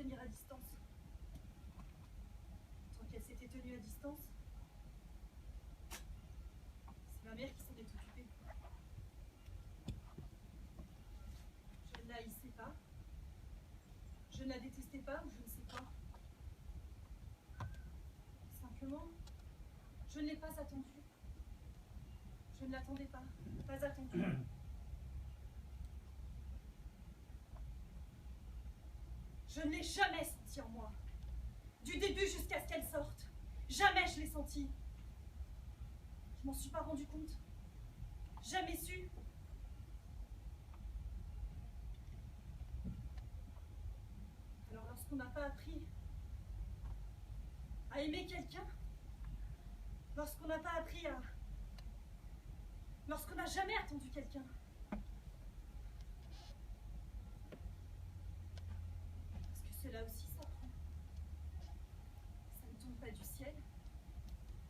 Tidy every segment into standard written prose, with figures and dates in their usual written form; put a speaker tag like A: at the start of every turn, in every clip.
A: tenir à distance. Tant qu'elle s'était tenue à distance, c'est ma mère qui s'en est occupée. Je ne la haïssais pas, je ne la détestais pas ou je ne sais quoi. Simplement, je ne l'ai pas attendue. Je ne l'attendais pas, pas attendue. Je ne l'ai jamais senti en moi. Du début jusqu'à ce qu'elle sorte. Jamais je l'ai senti. Je m'en suis pas rendu compte. Jamais su. Alors lorsqu'on n'a pas appris à aimer quelqu'un, lorsqu'on n'a pas appris à... Lorsqu'on n'a jamais attendu quelqu'un, parce que cela aussi s'apprend. Ça ne tombe pas du ciel.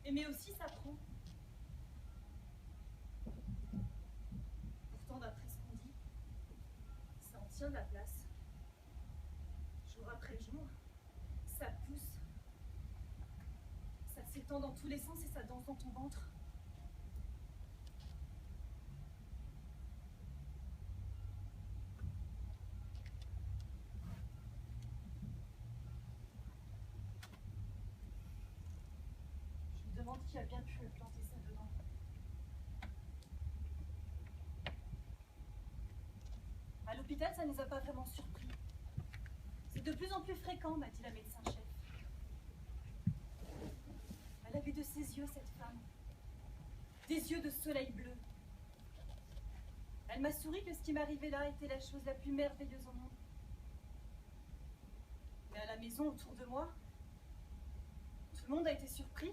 A: Aimer aussi s'apprend. Pourtant, d'après ce qu'on dit, ça en tient de la place. Jour après jour, ça pousse. Ça s'étend dans tous les sens et ça danse dans ton ventre. Je me demande qui a bien pu planter ça dedans. À l'hôpital, ça ne nous a pas vraiment surpris. C'est de plus en plus fréquent, m'a dit la médecin-chef. Elle avait de ses yeux, cette femme. Des yeux de soleil bleu. Elle m'a souri que ce qui m'arrivait là était la chose la plus merveilleuse au monde. Mais à la maison, autour de moi, tout le monde a été surpris.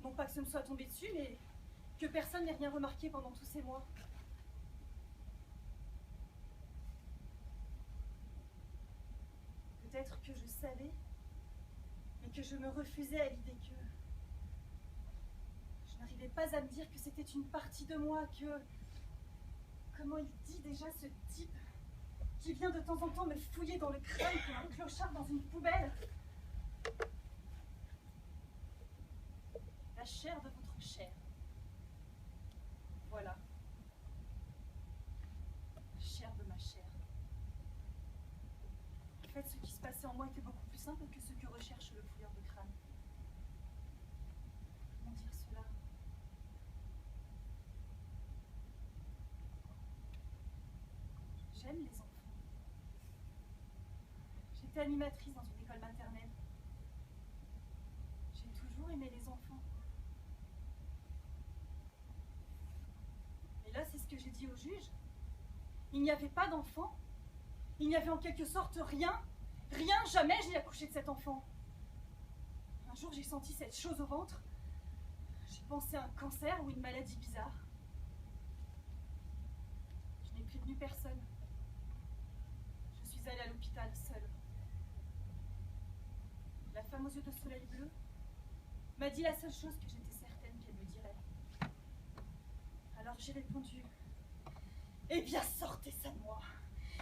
A: Non pas que ce me soit tombé dessus, mais que personne n'ait rien remarqué pendant tous ces mois. Peut-être que je savais, mais que je me refusais à l'idée que... Je n'arrivais pas à me dire que c'était une partie de moi, que... Comment il dit déjà ce type qui vient de temps en temps me fouiller dans le crâne comme un clochard dans une poubelle? La chair de votre chair. Voilà. La chair de ma chair. En fait, ce qui se passait en moi était beaucoup plus simple que ce que recherche le fouilleur de crâne. Comment dire cela? J'aime les enfants. J'étais animatrice dans une école maternelle. J'ai toujours aimé les enfants. Et là, c'est ce que j'ai dit au juge. Il n'y avait pas d'enfant. Il n'y avait en quelque sorte rien. Rien, jamais je n'ai accouché de cet enfant. Un jour, j'ai senti cette chose au ventre. J'ai pensé à un cancer ou une maladie bizarre. Je n'ai prévenu personne. Je suis allée à l'hôpital seule. La femme aux yeux de soleil bleu m'a dit la seule chose que j'étais certaine qu'elle me dirait. Alors j'ai répondu, eh bien sortez ça de moi.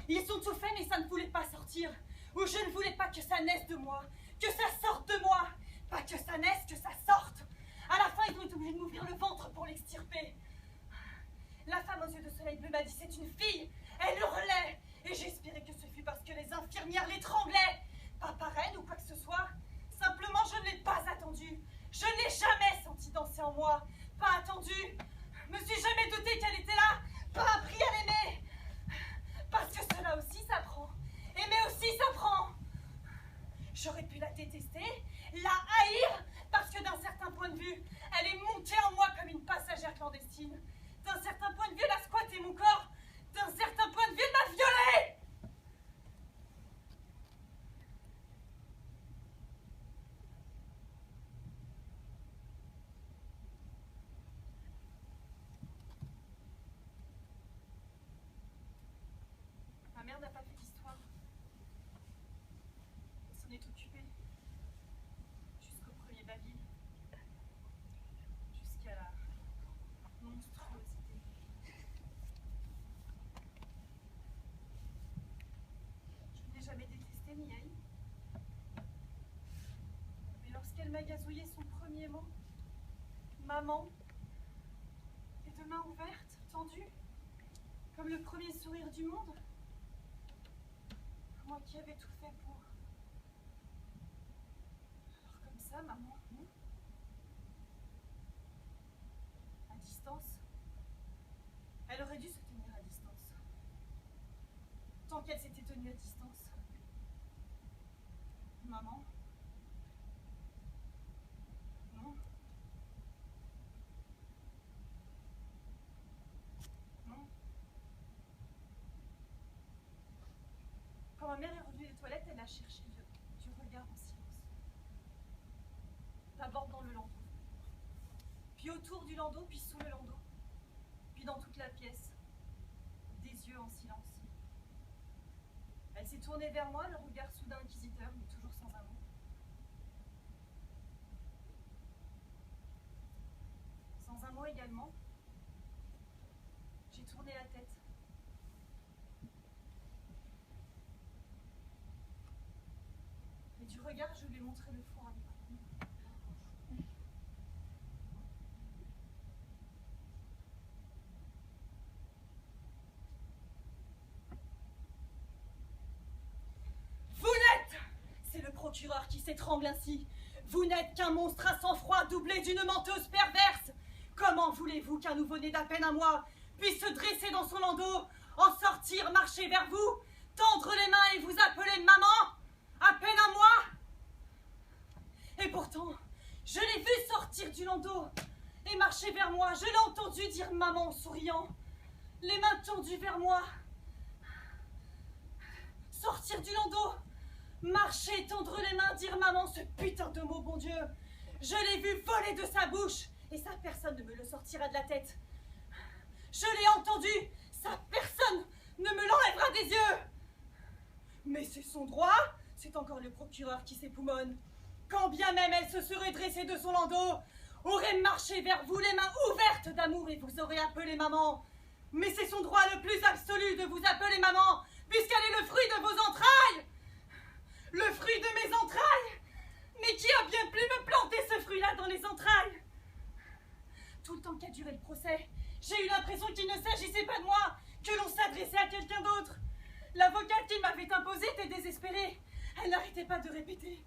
A: Ils ont tout fait mais ça ne voulait pas sortir. Ou je ne voulais pas que ça naisse de moi. Que ça sorte de moi. Pas que ça naisse, que ça sorte. À la fin ils ont été obligés de m'ouvrir le ventre pour l'extirper. La femme aux yeux de soleil bleu m'a dit c'est une fille. Elle hurlait. Et j'espérais que ce fût parce que les infirmières l'étranglaient. Pas par elle ou quoi que ce soit. Simplement je ne l'ai pas attendue. Je n'ai jamais senti danser en moi. Pas attendue. Me suis jamais douté qu'elle était là. Pas appris à l'aimer. Parce que cela aussi s'apprend. Aimer aussi s'apprend. J'aurais pu la détester, la haïr, parce que d'un certain point de vue, elle est montée en moi comme une passagère clandestine. D'un certain point de vue, elle a squatté mon corps. D'un certain m'a gazouillé son premier mot. Maman. Et de mains ouvertes, tendues, comme le premier sourire du monde. Moi qui avais tout fait pour. Alors comme ça, maman, non. À distance. Elle aurait dû se tenir à distance. Tant qu'elle s'était tenue à distance. Maman. Non. Non. Quand ma mère est revenue des toilettes, elle a cherché du regard en silence. D'abord dans le landau. Puis autour du landau, puis sous le landau. Puis dans toute la pièce. Des yeux en silence. Elle s'est tournée vers moi, le regard soudain inquisiteur, mais toujours sans un mot. Sans un mot également, j'ai tourné la tête. Et du regard, je lui ai montré le four à micro-ondes. Vous n'êtes, c'est le procureur qui s'étrangle ainsi, vous n'êtes qu'un monstre à sang-froid doublé d'une menteuse perverse. Comment voulez-vous qu'un nouveau-né d'à peine un mois puisse se dresser dans son landau, en sortir, marcher vers vous, tendre les mains et vous appeler maman? À peine un mois? Et pourtant, je l'ai vu sortir du landau et marcher vers moi. Je l'ai entendu dire maman en souriant, les mains tendues vers moi. Sortir du landau, marcher, tendre les mains, dire maman, ce putain de mot, bon Dieu. Je l'ai vu voler de sa bouche et ça, personne ne me le sortira de la tête. Je l'ai entendu, ça, personne ne me l'enlèvera des yeux. Mais c'est son droit, c'est encore le procureur qui s'époumonne. Quand bien même elle se serait dressée de son landau, aurait marché vers vous les mains ouvertes d'amour et vous aurait appelé maman. Mais c'est son droit le plus absolu de vous appeler maman, puisqu'elle est le fruit de vos entrailles. Le fruit de mes entrailles. Mais qui a bien pu me planter ce fruit-là dans les entrailles? Tout le temps qu'a duré le procès, j'ai eu l'impression qu'il ne s'agissait pas de moi, que l'on s'adressait à quelqu'un d'autre. L'avocate qui m'avait imposée était désespérée. Elle n'arrêtait pas de répéter: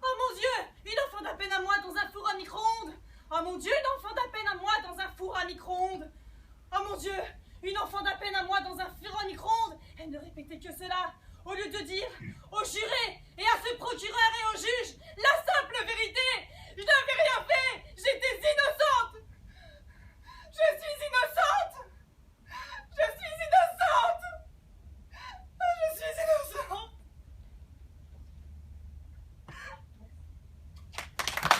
A: oh mon Dieu, une enfant d'à peine un mois dans un four à micro-ondes. Oh mon Dieu, une enfant d'à peine un mois dans un four à micro-ondes. Oh mon Dieu, une enfant d'à peine un mois dans un four à micro-ondes.